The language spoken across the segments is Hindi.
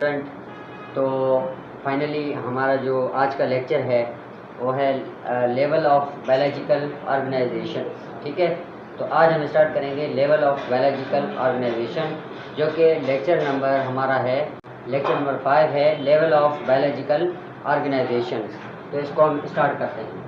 स्टूडेंट, तो फाइनली हमारा जो आज का लेक्चर है वो है लेवल ऑफ बायोलॉजिकल ऑर्गेनाइजेशन। ठीक है, तो आज हम स्टार्ट करेंगे लेवल ऑफ बायोलॉजिकल ऑर्गेनाइजेशन, जो कि लेक्चर नंबर हमारा है, लेक्चर नंबर 5 है, लेवल ऑफ बायोलॉजिकल ऑर्गेनाइजेशन। तो इसको हम स्टार्ट करते हैं।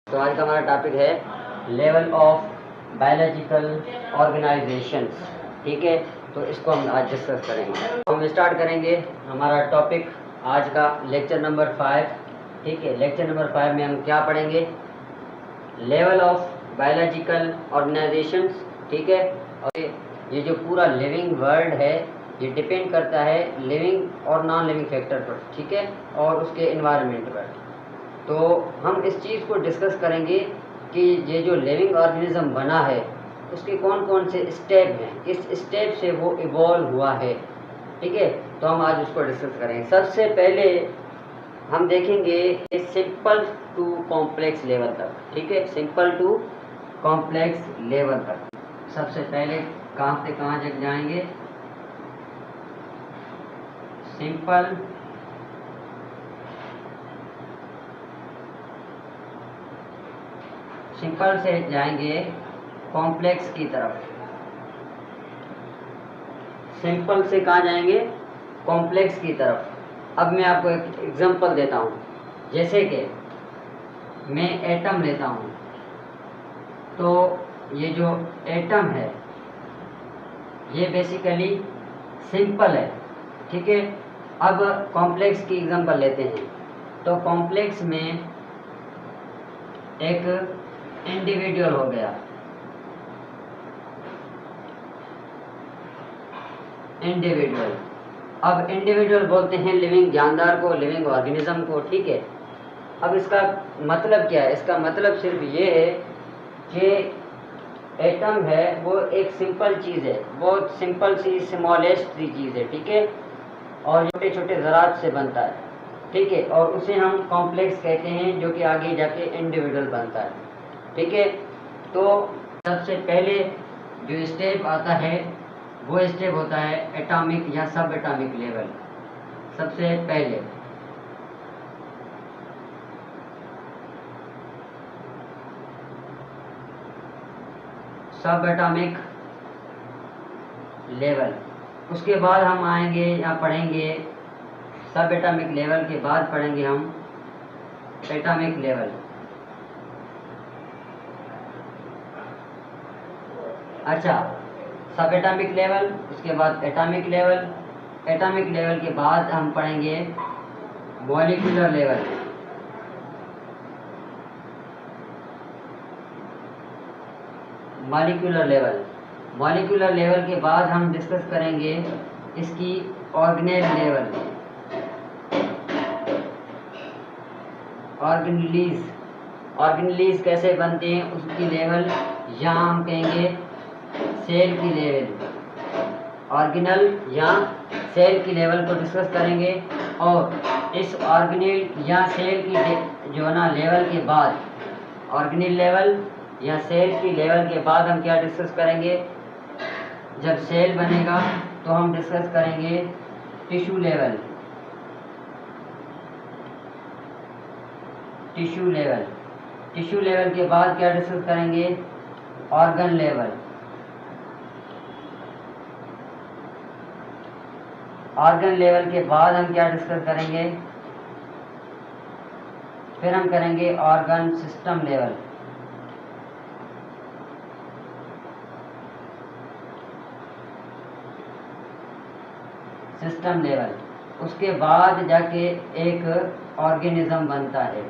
तो आज का हमारा टॉपिक है लेवल ऑफ बायोलॉजिकल ऑर्गेनाइजेशंस। ठीक है, तो इसको हम आज डिस्कस करेंगे। हम स्टार्ट करेंगे हमारा टॉपिक आज का लेक्चर नंबर 5। ठीक है, लेक्चर नंबर 5 में हम क्या पढ़ेंगे? Level of biological organisations. ठीक है, और ये जो पूरा लिविंग वर्ल्ड है ये डिपेंड करता है लिविंग और नॉन लिविंग फैक्टर पर। ठीक है, और उसके इन्वायरमेंट पर। तो हम इस चीज़ को डिस्कस करेंगे कि ये जो लिविंग ऑर्गेनिज्म बना है उसके कौन कौन से स्टेप हैं, किस स्टेप से वो इवॉल्व हुआ है। ठीक है, तो हम आज उसको डिस्कस करेंगे। सबसे पहले हम देखेंगे सिंपल टू कॉम्प्लेक्स लेवल तक। ठीक है, सिंपल टू कॉम्प्लेक्स लेवल तक सबसे पहले कहाँ से कहाँ तक जाएंगे? सिंपल से जाएंगे कॉम्प्लेक्स की तरफ। सिंपल से कहाँ जाएंगे? कॉम्प्लेक्स की तरफ। अब मैं आपको एक एग्जांपल देता हूँ। जैसे कि मैं एटम लेता हूँ, तो ये जो एटम है ये बेसिकली सिंपल है। ठीक है, अब कॉम्प्लेक्स की एग्जांपल लेते हैं। तो कॉम्प्लेक्स में एक इंडिविजुअल हो गया, इंडिविजुअल। अब इंडिविजुअल बोलते हैं लिविंग जानदार को, लिविंग ऑर्गेनिज्म को। ठीक है, अब इसका मतलब क्या है? इसका मतलब सिर्फ ये है कि एटम है वो एक सिंपल चीज़ है, बहुत सिंपल सी स्मॉलेस्ट सी चीज़ है। ठीक है, और छोटे छोटे ज़रात से बनता है। ठीक है, और उसे हम कॉम्प्लेक्स कहते हैं, जो कि आगे जाके इंडिविजुअल बनता है। ठीक है, तो सबसे पहले जो स्टेप आता है वो स्टेप होता है एटॉमिक या सब एटॉमिक लेवल। सबसे पहले सब एटॉमिक लेवल। उसके बाद हम आएंगे या पढ़ेंगे सब एटॉमिक लेवल के बाद पढ़ेंगे हम एटॉमिक लेवल। अच्छा, सब एटॉमिक लेवल, उसके बाद एटॉमिक लेवल। एटॉमिक लेवल के बाद हम पढ़ेंगे molecular level. Molecular level, molecular level के बाद हम डिस्कस करेंगे इसकी ऑर्गेनेल लेवल, ऑर्गेनेलीज। ऑर्गेनेलीज कैसे बनते हैं उसकी लेवल, यहाँ हम कहेंगे सेल की लेवल। ऑर्गेनल या सेल की लेवल को डिस्कस करेंगे, और इस ऑर्गेनेल या सेल की जो ना लेवल के बाद, ऑर्गेनेल लेवल या सेल की लेवल के बाद हम क्या डिस्कस करेंगे? जब सेल बनेगा तो हम डिस्कस करेंगे tissue level, tissue level. Tissue level के बाद क्या डिस्कस करेंगे, ऑर्गन लेवल। ऑर्गन लेवल के बाद हम क्या डिस्कस करेंगे, फिर हम करेंगे organ system level. System level, उसके बाद जाके एक ऑर्गेनिज्म बनता है।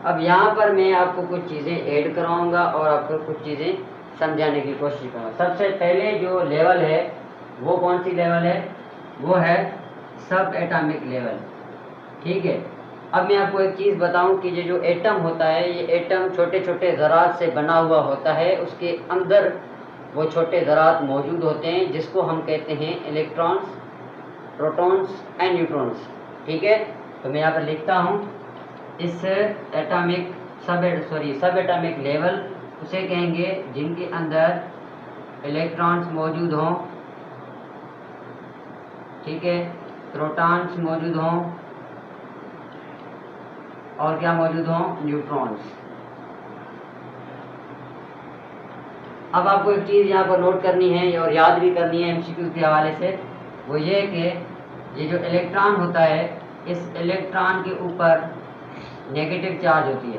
अब यहाँ पर मैं आपको कुछ चीज़ें ऐड कराऊंगा और आपको कुछ चीज़ें समझाने की कोशिश करूँगा। सबसे पहले जो लेवल है वो कौन सी लेवल है, वो है सब एटॉमिक लेवल। ठीक है, अब मैं आपको एक चीज़ बताऊं कि ये जो एटम होता है, ये एटम छोटे छोटे ज़रात से बना हुआ होता है। उसके अंदर वो छोटे ज़रात मौजूद होते हैं जिसको हम कहते हैं इलेक्ट्रॉन्स, प्रोटॉन्स एंड न्यूट्रॉन्स। ठीक है, तो मैं यहाँ पर लिखता हूँ, इस एटॉमिक सब एटॉमिक लेवल उसे कहेंगे जिनके अंदर इलेक्ट्रॉन्स मौजूद हों, ठीक है, प्रोटॉन्स मौजूद हों और क्या मौजूद हों, न्यूट्रॉन्स। अब आपको एक चीज़ यहाँ पर नोट करनी है और याद भी करनी है एमसीक्यू के हवाले से, वो ये कि ये जो इलेक्ट्रॉन होता है, इस इलेक्ट्रॉन के ऊपर नेगेटिव चार्ज होती है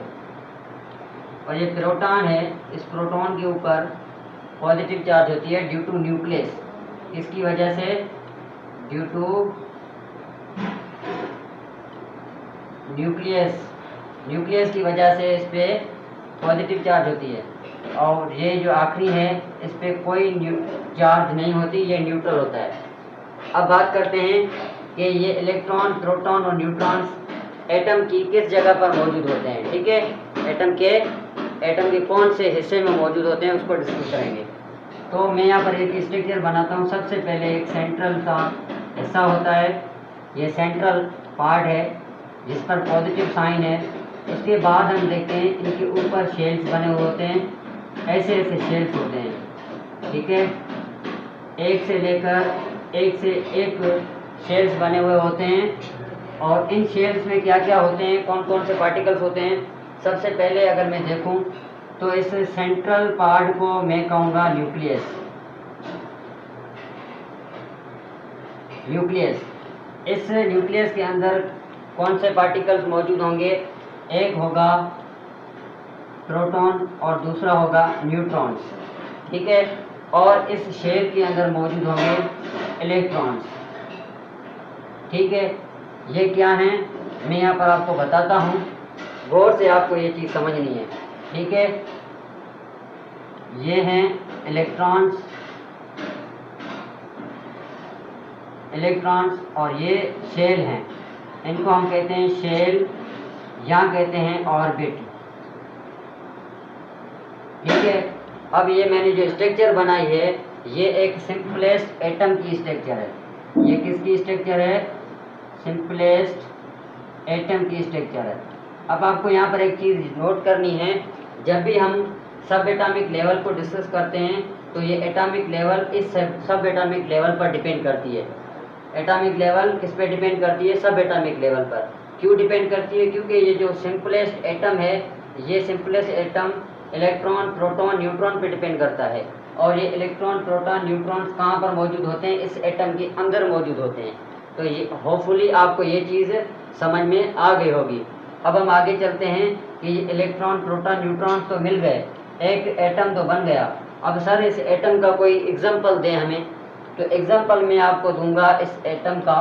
और ये प्रोटॉन है, इस प्रोटॉन के ऊपर पॉजिटिव चार्ज होती है ड्यू टू न्यूक्लियस। इसकी वजह से ड्यू टू न्यूक्लियस की वजह से इस पर पॉजिटिव चार्ज होती है। और ये जो आखिरी है इस पर कोई चार्ज नहीं होती, ये न्यूट्रल होता है। अब बात करते हैं कि ये इलेक्ट्रॉन, प्रोटॉन और न्यूट्रॉन्स एटम की किस जगह पर मौजूद होते हैं। ठीक है, एटम के कौन से हिस्से में मौजूद होते हैं उसको डिस्कस करेंगे। तो मैं यहाँ पर एक स्ट्रक्चर बनाता हूँ। सबसे पहले एक सेंट्रल का हिस्सा होता है, ये सेंट्रल पार्ट है जिस पर पॉजिटिव साइन है। उसके बाद हम देखते हैं इनके ऊपर शेल्स बने हुए होते हैं, ऐसे ऐसे शेल्स होते हैं। ठीक है, एक से एक शेल्स बने हुए होते हैं और इन शेल्स में क्या क्या होते हैं, कौन कौन से पार्टिकल्स होते हैं। सबसे पहले अगर मैं देखूं तो इस सेंट्रल पार्ट को मैं कहूँगा न्यूक्लियस। इस न्यूक्लियस के अंदर कौन से पार्टिकल्स मौजूद होंगे, एक होगा प्रोटॉन और दूसरा होगा न्यूट्रॉन्स। ठीक है, और इस शेल के अंदर मौजूद होंगे इलेक्ट्रॉन्स। ठीक है, ये क्या हैं मैं यहाँ पर आपको बताता हूँ, गौर से आपको ये चीज़ समझनी है। ठीक है, ये हैं इलेक्ट्रॉन्स और ये शेल हैं। इनको हम कहते हैं शेल या कहते हैं ऑर्बिट। ठीक है, अब ये मैंने जो स्ट्रक्चर बनाई है ये एक सिंपलेस्ट एटम की स्ट्रक्चर है। ये किसकी स्ट्रक्चर है, सिंपलेस्ट एटम की स्ट्रक्चर है। अब आपको यहाँ पर एक चीज़ नोट करनी है, जब भी हम सब एटॉमिक लेवल को डिस्कस करते हैं तो ये एटॉमिक लेवल इस सब एटॉमिक लेवल पर डिपेंड करती है। एटॉमिक लेवल किस पे डिपेंड करती है, सब एटॉमिक लेवल पर। क्यों डिपेंड करती है, क्योंकि ये जो सिंपलेस्ट एटम है, ये simplest atom electron, proton, neutron पे डिपेंड करता है। और ये इलेक्ट्रॉन, प्रोटॉन, न्यूट्रॉन्स कहाँ पर मौजूद होते हैं, इस एटम के अंदर मौजूद होते हैं। तो ये होपफुली आपको ये चीज़ समझ में आ गई होगी। अब हम आगे चलते हैं कि ये इलेक्ट्रॉन, प्रोटॉन, न्यूट्रॉन्स तो मिल गए, एक एटम तो बन गया। अब सर इस एटम का कोई एग्जाम्पल दें हमें, तो एग्जाम्पल मैं आपको दूंगा इस एटम का,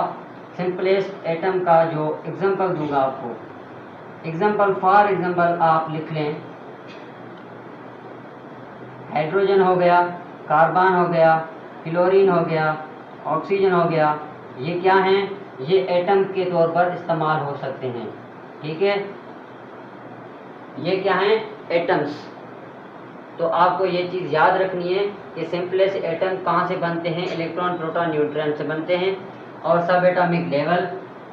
सिंपलेस्ट एटम का जो एग्जाम्पल दूंगा आपको। एग्जाम्पल फॉर एग्जाम्पल आप लिख लें, हाइड्रोजन हो गया, कार्बन हो गया, क्लोरीन हो गया, ऑक्सीजन हो गया। ये क्या हैं, ये एटम के तौर पर इस्तेमाल हो सकते हैं। ठीक है, ये क्या हैं, एटम्स। तो आपको ये चीज़ याद रखनी है कि सिंपलेस्ट एटम कहाँ से बनते हैं, इलेक्ट्रॉन, प्रोटॉन, न्यूट्रॉन से बनते हैं। और सब एटॉमिक लेवल,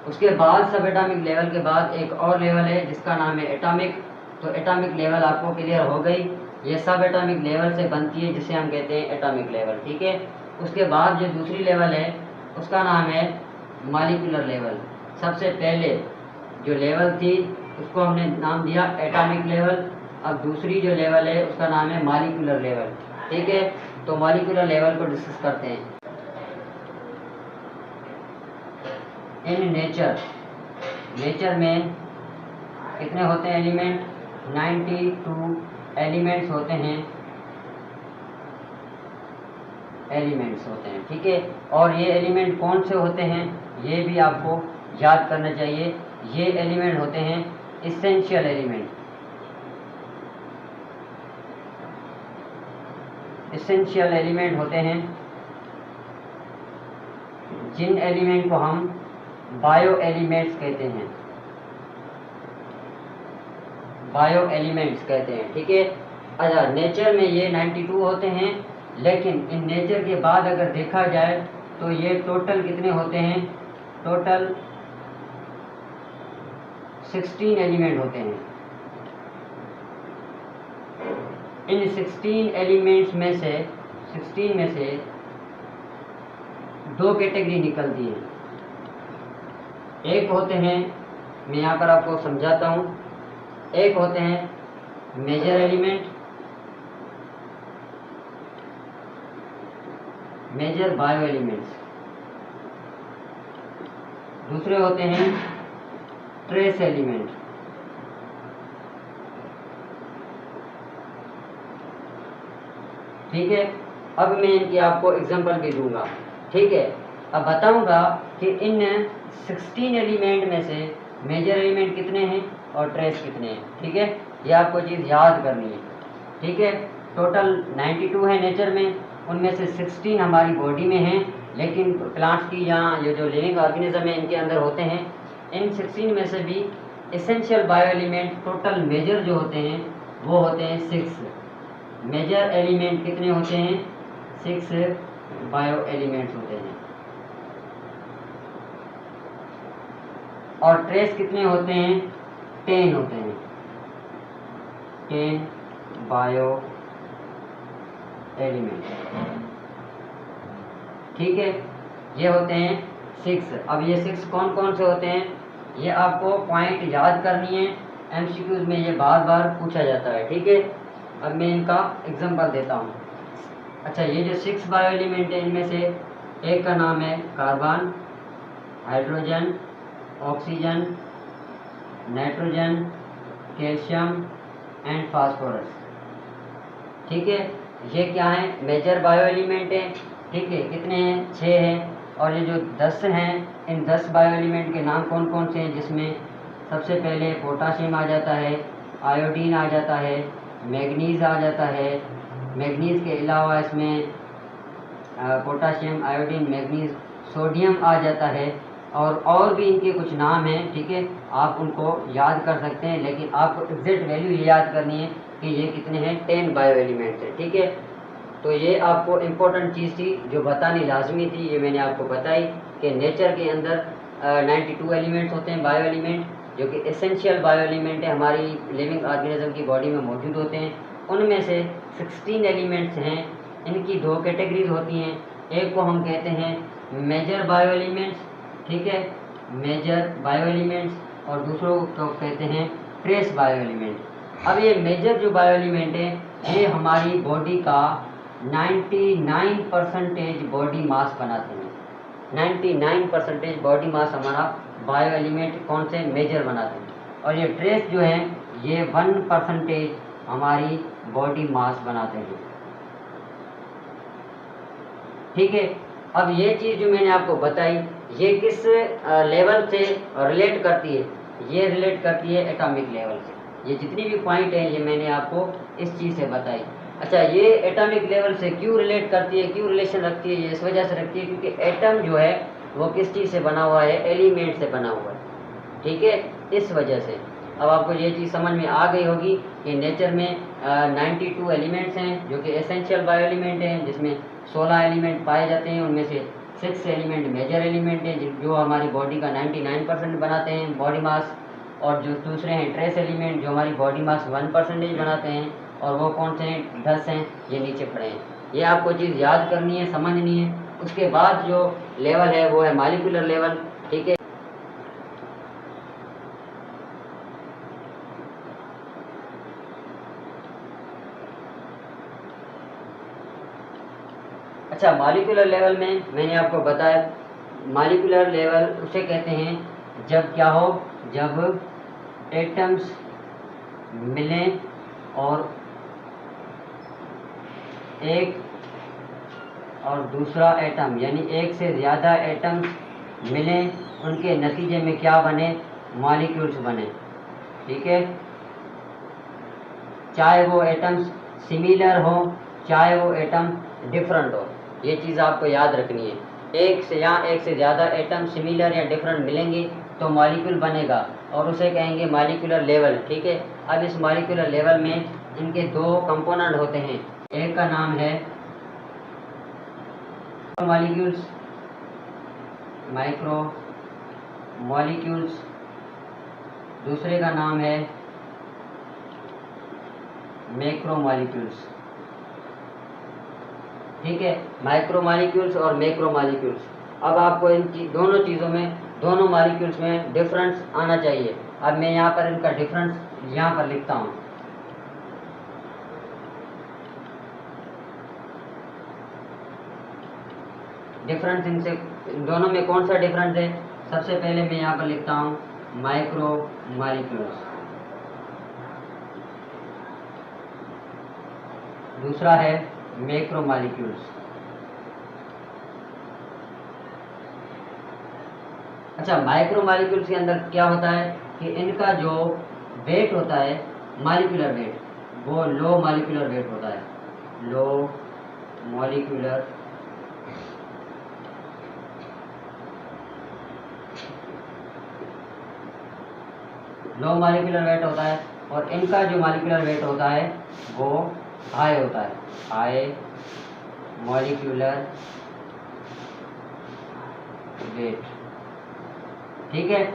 उसके बाद सब एटॉमिक लेवल के बाद एक और लेवल है जिसका नाम है एटॉमिक। तो एटॉमिक लेवल आपको क्लियर हो गई, ये सब एटॉमिक लेवल से बनती है जिसे हम कहते हैं एटॉमिक लेवल। ठीक है, उसके बाद जो दूसरी लेवल है उसका नाम है मॉलिक्यूलर लेवल। सबसे पहले जो लेवल थी उसको हमने नाम दिया एटॉमिक लेवल। अब दूसरी जो लेवल है उसका नाम है मॉलिक्यूलर लेवल। ठीक है, तो मॉलिक्यूलर लेवल को डिस्कस करते हैं। इन नेचर में कितने होते हैं एलिमेंट? 92 एलिमेंट्स होते हैं, ठीक है। और ये एलिमेंट कौन से होते हैं ये भी आपको याद करना चाहिए। ये एलिमेंट होते हैं इसेंशियल एलिमेंट। इसेंशियल एलिमेंट होते हैं जिन एलिमेंट को हम बायो एलिमेंट्स कहते हैं, ठीक है। अच्छा, नेचर में ये 92 होते हैं, लेकिन इन नेचर के बाद अगर देखा जाए तो ये टोटल कितने होते हैं? टोटल 16 एलिमेंट होते हैं। इन 16 एलिमेंट्स में से 2 कैटेगरी निकलती हैं। एक होते हैं, मैं यहाँ पर आपको समझाता हूँ, एक होते हैं major element, major bio elements. दूसरे होते हैं ट्रेस एलिमेंट। ठीक है, अब मैं इनकी आपको एग्जांपल भी दूंगा। ठीक है, अब बताऊंगा कि इन 16 एलिमेंट में से मेजर एलिमेंट कितने हैं और ट्रेस कितने हैं। ठीक है, ये आपको चीज़ याद करनी है। ठीक है, टोटल 92 है नेचर में, उनमें से 16 हमारी बॉडी में हैं, लेकिन प्लांट्स की यहाँ ये जो लिविंग ऑर्गेनिज्म है इनके अंदर होते हैं। इन 16 में से भी essential bio element total major जो होते हैं वो होते हैं 6। मेजर एलिमेंट कितने होते हैं? 6 बायो एलिमेंट्स होते हैं। और ट्रेस कितने होते हैं? 10 होते हैं। 10 बायो एलिमेंट। ठीक है, ये होते हैं 6। अब ये 6 कौन कौन से होते हैं ये आपको पॉइंट याद करनी है, एमसीक्यूज में ये बार बार पूछा जाता है। ठीक है, अब मैं इनका एग्जांपल देता हूँ। अच्छा, ये जो 6 बायो एलिमेंट है इनमें से एक का नाम है carbon, hydrogen, oxygen, nitrogen, calcium and phosphorus. ठीक है, ये क्या है? मेजर बायो एलिमेंट है। ठीक है, कितने हैं? 6 हैं। और ये जो 10 हैं, इन 10 बायो एलिमेंट के नाम कौन कौन से हैं? जिसमें सबसे पहले पोटाशियम आ जाता है, आयोडीन आ जाता है, मैग्नीज आ जाता है। मैग्नीज के अलावा इसमें पोटाशियम, आयोडीन, मैग्नीज, सोडियम आ जाता है, और भी इनके कुछ नाम हैं। ठीक है, आप उनको याद कर सकते हैं, लेकिन आपको एग्जैक्ट वैल्यू ये याद करनी है कि ये कितने हैं। 10 बायो एलिमेंट्स है। ठीक है, तो ये आपको इम्पोर्टेंट चीज़ थी जो बतानी लाजमी थी, ये मैंने आपको बताई कि नेचर के अंदर 92 एलिमेंट्स होते हैं बायो एलिमेंट, जो कि एसेंशियल बायो एलिमेंट है, हमारी लिविंग ऑर्गेनिज्म की बॉडी में मौजूद होते हैं। उनमें से 16 एलिमेंट्स हैं। इनकी 2 कैटेगरीज होती हैं, एक को हम कहते हैं मेजर बायो एलिमेंट्स, ठीक है, मेजर बायो एलिमेंट्स, और दूसरों को कहते हैं ट्रेस बायो एलिमेंट। अब ये मेजर जो बायो एलिमेंट है ये हमारी बॉडी का 99% बॉडी मास बनाते हैं। 99% बॉडी मास हमारा बायो एलिमेंट कौन से? मेजर बनाते हैं। और ये ट्रेस जो है ये 1% हमारी बॉडी मास बनाते हैं। ठीक है, अब ये चीज़ जो मैंने आपको बताई ये किस लेवल से रिलेट करती है? ये रिलेट करती है एटॉमिक लेवल से। ये जितनी भी पॉइंट है ये मैंने आपको इस चीज़ से बताई। अच्छा, ये एटॉमिक लेवल से क्यों रिलेट करती है, क्यों रिलेशन रखती है? ये इस वजह से रखती है क्योंकि एटम जो है वो किस चीज़ से बना हुआ है? एलिमेंट से बना हुआ है। ठीक है, इस वजह से अब आपको ये चीज़ समझ में आ गई होगी कि नेचर में 92 एलिमेंट्स हैं जो कि एसेंशियल बायो एलिमेंट हैं, जिसमें 16 एलिमेंट पाए जाते हैं। उनमें से 6 एलिमेंट मेजर एलिमेंट हैं जो हमारी बॉडी का 99% बनाते हैं बॉडी मास, और जो दूसरे हैं ट्रेस एलिमेंट जो हमारी बॉडी मास 1% बनाते हैं। और वो कौन से हैं? 10 हैं, ये नीचे पड़े हैं। ये आपको चीज़ याद करनी है, समझनी है। उसके बाद जो लेवल है वो है मॉलिक्यूलर लेवल, ठीक है। अच्छा, मॉलिक्यूलर लेवल में मैंने आपको बताया, मॉलिक्यूलर लेवल उसे कहते हैं जब क्या हो, जब एटम्स मिलें और एक और दूसरा एटम यानी एक से ज़्यादा एटम्स मिलें, उनके नतीजे में क्या बने, मॉलिक्यूल्स बने, ठीक है। चाहे वो एटम्स सिमिलर हो, चाहे वो एटम डिफरेंट हो, ये चीज़ आपको याद रखनी है। एक से ज़्यादा एटम सिमिलर या डिफरेंट मिलेंगे तो मॉलिक्यूल बनेगा और उसे कहेंगे मॉलिक्यूलर लेवल, ठीक है। अब इस मॉलिक्यूलर लेवल में इनके दो कंपोनेंट होते हैं, एक का नाम है मॉलिक्यूल्स, माइक्रो मॉलिक्यूल्स, दूसरे का नाम है मैक्रो मॉलिक्यूल्स, ठीक है। माइक्रो मॉलिक्यूल्स और मैक्रो मॉलिक्यूल्स। अब आपको इन दोनों चीज़ों में, दोनों मॉलिक्यूल्स में डिफरेंस आना चाहिए। अब मैं यहाँ पर इनका डिफरेंस यहाँ पर लिखता हूँ। डिफरेंस इनसे, इन दोनों में कौन सा डिफरेंस है? सबसे पहले मैं यहाँ पर लिखता हूँ माइक्रो मॉलिक्यूल्स, दूसरा है मैक्रो मॉलिक्यूल्स। अच्छा, माइक्रो मॉलिक्यूल्स के अंदर क्या होता है कि इनका जो वेट होता है, मॉलिक्यूलर वेट, वो लो मॉलिक्यूलर वेट होता है, low molecular low molecular weight होता है। और इनका जो मॉलिक्यूलर वेट होता है वो हाई होता है, हाई मॉलिक्यूलर वेट, ठीक है।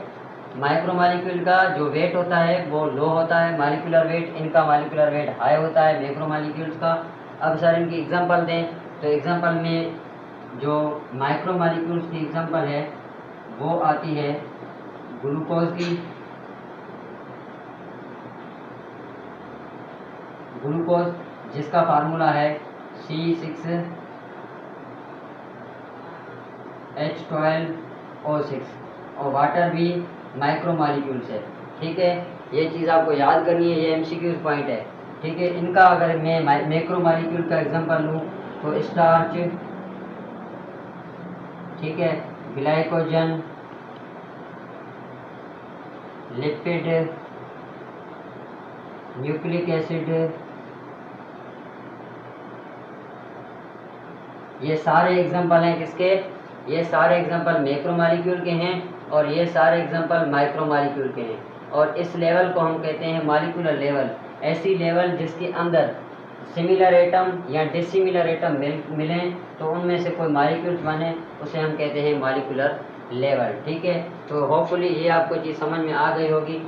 माइक्रो मॉलिक्यूल का जो वेट होता है वो लो होता है, मॉलिक्यूलर वेट, इनका मॉलिक्यूलर वेट हाई होता है मैक्रो मॉलिक्यूल्स का। अब सर इनकी एग्जांपल दें तो एग्जांपल में जो माइक्रो मॉलिक्यूल्स की एग्जांपल है वो आती है ग्लूकोज की, ग्लूकोज जिसका फार्मूला है C6H12O6, और वाटर भी माइक्रो मॉलिक्यूल्स है, ठीक है। ये चीज़ आपको याद करनी है, ये MCQ पॉइंट है, ठीक है। इनका अगर मैं मैक्रो मॉलिक्यूल का एग्जांपल लूँ तो स्टार्च, ठीक है, ग्लाइकोजन, लिपिड, न्यूक्लिक एसिड, ये सारे एग्जांपल हैं किसके? ये सारे एग्जांपल मैक्रो मॉलिक्यूल के हैं और ये सारे एग्जांपल माइक्रो मॉलिक्यूल के हैं। और इस लेवल को हम कहते हैं मॉलिक्यूलर लेवल। ऐसी लेवल जिसके अंदर सिमिलर एटम या डिसिमिलर एटम मिलें तो उनमें से कोई मॉलिक्यूल्स बने, उसे हम कहते हैं मॉलिक्यूलर लेवल, ठीक है। तो होपफुली ये आपको चीज़ समझ में आ गई होगी।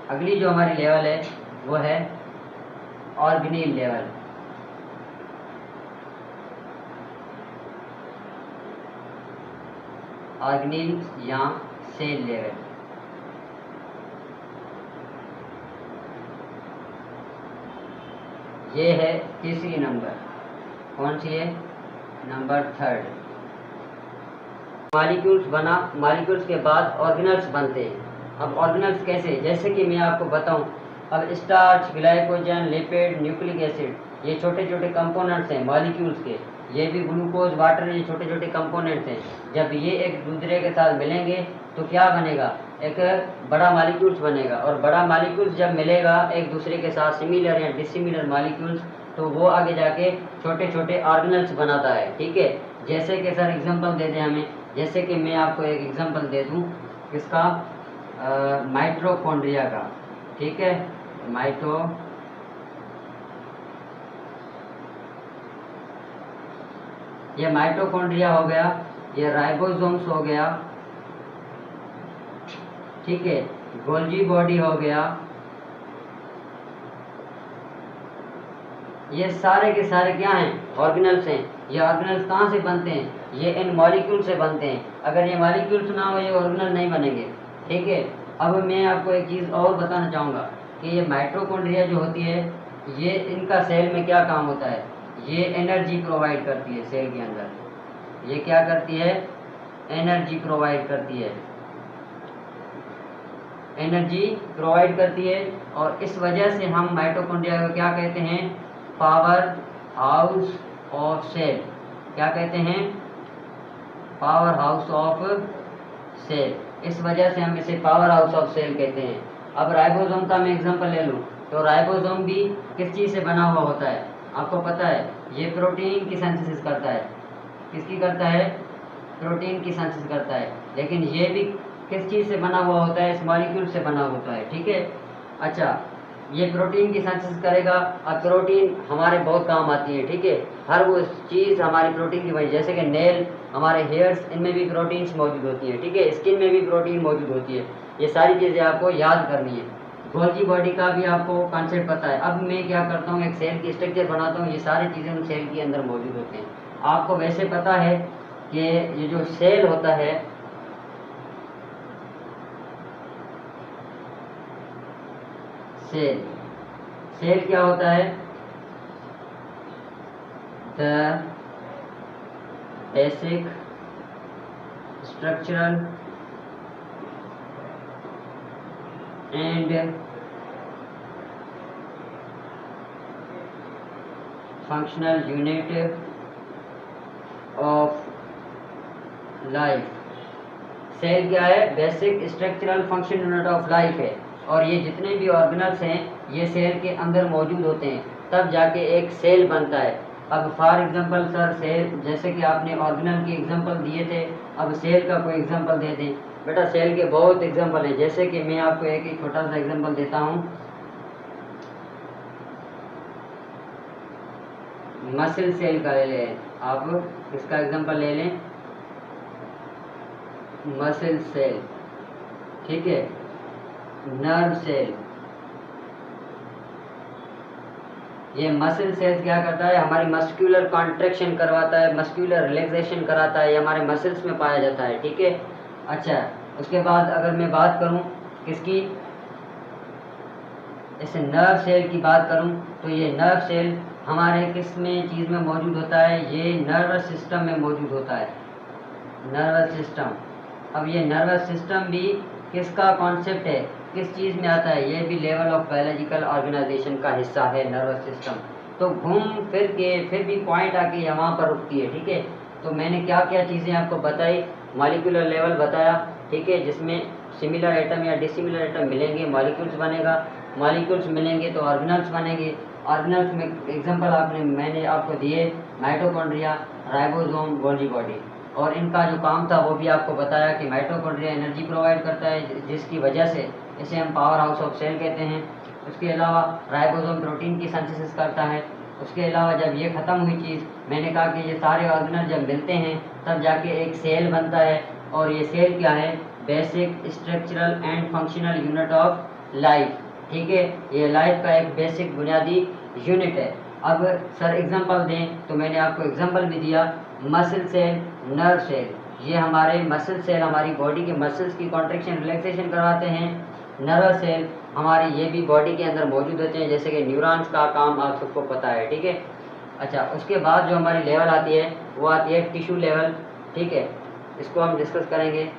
अगली जो हमारी लेवल है वो है ऑर्गेनील लेवल। ऑर्गेनील या सेल लेवल, ये है तीसरी नंबर। कौन सी है? नंबर 3। मॉलिक्यूल्स बना, मॉलिक्यूल्स के बाद ऑर्गेनल्स बनते हैं। अब ऑर्गेनल्स कैसे? जैसे कि मैं आपको बताऊं, अब starch, glycogen, lipid, nucleic acid, ये छोटे छोटे कंपोनेंट्स हैं मॉलिक्यूल्स के। ये भी ग्लूकोज, वाटर, ये छोटे छोटे कंपोनेंट्स हैं। जब ये एक दूसरे के साथ मिलेंगे तो क्या बनेगा? एक बड़ा मॉलिक्यूल्स बनेगा। और बड़ा मॉलिक्यूल्स जब मिलेगा एक दूसरे के साथ सिमिलर या डिसिमिलर मॉलिक्यूल्स, तो वो आगे जाके छोटे छोटे ऑर्गेनल्स बनाता है, ठीक है। जैसे कि सर एग्जांपल दे दें हमें, जैसे कि मैं आपको एक एग्जांपल दे दूं किसका? माइटोकॉन्ड्रिया का, ठीक है। ये माइटोकॉन्ड्रिया हो गया, ये राइबोसोम्स हो गया, ठीक है, गोल्जी बॉडी हो गया, ये सारे के सारे क्या हैं, ऑर्गेनल्स हैं। ये ऑर्गेनल्स कहाँ से बनते हैं, ये इन मॉलिक्यूल से बनते हैं। अगर ये मॉलिक्यूल्स ना हो ये ऑर्गेनल नहीं बनेंगे, ठीक है। अब मैं आपको एक चीज़ और बताना चाहूँगा कि ये माइटोकॉन्ड्रिया जो होती है, ये इनका सेल में क्या काम होता है, ये एनर्जी प्रोवाइड करती है सेल के अंदर। ये क्या करती है, एनर्जी प्रोवाइड करती है, एनर्जी प्रोवाइड करती है। और इस वजह से हम माइटोकॉन्ड्रिया को क्या कहते हैं, पावर हाउस ऑफ सेल। क्या कहते हैं, पावर हाउस ऑफ सेल। इस वजह से हम इसे पावर हाउस ऑफ सेल कहते हैं। अब राइबोसोम का मैं एग्जांपल ले लूँ तो राइबोसोम भी किस चीज़ से बना हुआ होता है, आपको पता है, ये प्रोटीन की सिंथेसिस करता है। किसकी करता है, प्रोटीन की सिंथेसिस करता है। लेकिन ये भी किस चीज़ से बना हुआ होता है, इस मॉलिक्यूल से बना होता है, ठीक है। अच्छा, ये प्रोटीन की सिंथेसिस करेगा। अब प्रोटीन हमारे बहुत काम आती है, ठीक है। हर वो चीज़ हमारी प्रोटीन की वजह, जैसे कि नेल, हमारे हेयर्स, इनमें भी प्रोटीन्स मौजूद होती हैं, ठीक है। स्किन में भी प्रोटीन मौजूद होती है। ये सारी चीज़ें आपको याद करनी है। गोल्गी बॉडी का भी आपको कॉन्सेप्ट पता है। अब मैं क्या करता हूँ, एक सेल की स्ट्रक्चर बनाता हूँ, ये सारी चीज़ें उन सेल के अंदर मौजूद होते हैं। आपको वैसे पता है कि ये जो सेल होता है, सेल, सेल क्या होता है, the basic structural and functional unit of life. Cell क्या है, basic structural function unit of life है। और ये जितने भी ऑर्गेनल्स हैं ये सेल के अंदर मौजूद होते हैं, तब जाके एक सेल बनता है। अब फॉर एग्जांपल सर, सेल, जैसे कि आपने ऑर्गेनल की एग्जांपल दिए थे, अब सेल का कोई एग्जांपल दे दें। बेटा सेल के बहुत एग्जांपल हैं, जैसे कि मैं आपको एक छोटा सा एग्जांपल देता हूँ। मसल सेल का ले लें, आप इसका एग्जांपल ले लें, मसल सेल, ठीक है। नर्व सेल, ये मसल सेल्स क्या करता है, हमारी मस्कुलर कॉन्ट्रैक्शन करवाता है, मस्कुलर रिलैक्सेशन कराता है, ये हमारे मसल्स में पाया जाता है, ठीक है। अच्छा, उसके बाद अगर मैं बात करूं किसकी, इस नर्व सेल की बात करूं तो ये नर्व सेल हमारे किस में चीज़ में मौजूद होता है, ये नर्वस सिस्टम में मौजूद होता है, नर्वस सिस्टम। अब ये नर्वस सिस्टम भी किसका कॉन्सेप्ट है, किस चीज़ में आता है, ये भी लेवल ऑफ बायोलॉजिकल ऑर्गेनाइजेशन का हिस्सा है नर्वस सिस्टम। तो घूम फिर के फिर भी पॉइंट आके यहाँ पर रुकती है, ठीक है। तो मैंने क्या क्या चीज़ें आपको बताई, मॉलिक्यूलर लेवल बताया, ठीक है, जिसमें सिमिलर एटम या डिसिमिलर एटम मिलेंगे, मॉलिक्यूल्स बनेगा, मॉलिक्यूल्स मिलेंगे तो ऑर्गेनल्स बनेंगे। ऑर्गेनल्स में एग्जांपल मैंने आपको दिए, माइटोकॉन्ड्रिया, राइबोसोम, गोल्गी बॉडी। और इनका जो काम था वो भी आपको बताया कि माइटोकॉन्ड्रिया एनर्जी प्रोवाइड करता है, जिसकी वजह से इसे हम पावर हाउस ऑफ सेल कहते हैं। उसके अलावा राइबोसोम प्रोटीन की सिंथेसिस करता है। उसके अलावा जब ये ख़त्म हुई चीज़, मैंने कहा कि ये सारे ऑर्गेनल जब मिलते हैं तब जाके एक सेल बनता है। और ये सेल क्या है, basic structural and functional unit of life, ठीक है। ये लाइफ का एक बेसिक बुनियादी यूनिट है। अब सर एग्जांपल दें तो मैंने आपको एग्जांपल भी दिया, मसल सेल, नर्व सेल। ये हमारे मसल सेल हमारी बॉडी के मसल्स की कॉन्ट्रैक्शन रिलैक्सेशन करवाते हैं। नर्व सेल हमारे ये भी बॉडी के अंदर मौजूद होते हैं, जैसे कि न्यूरॉन्स का काम आप सबको पता है, ठीक है। अच्छा, उसके बाद जो हमारी लेवल आती है वो आती है टिश्यू लेवल, ठीक है। इसको हम डिस्कस करेंगे।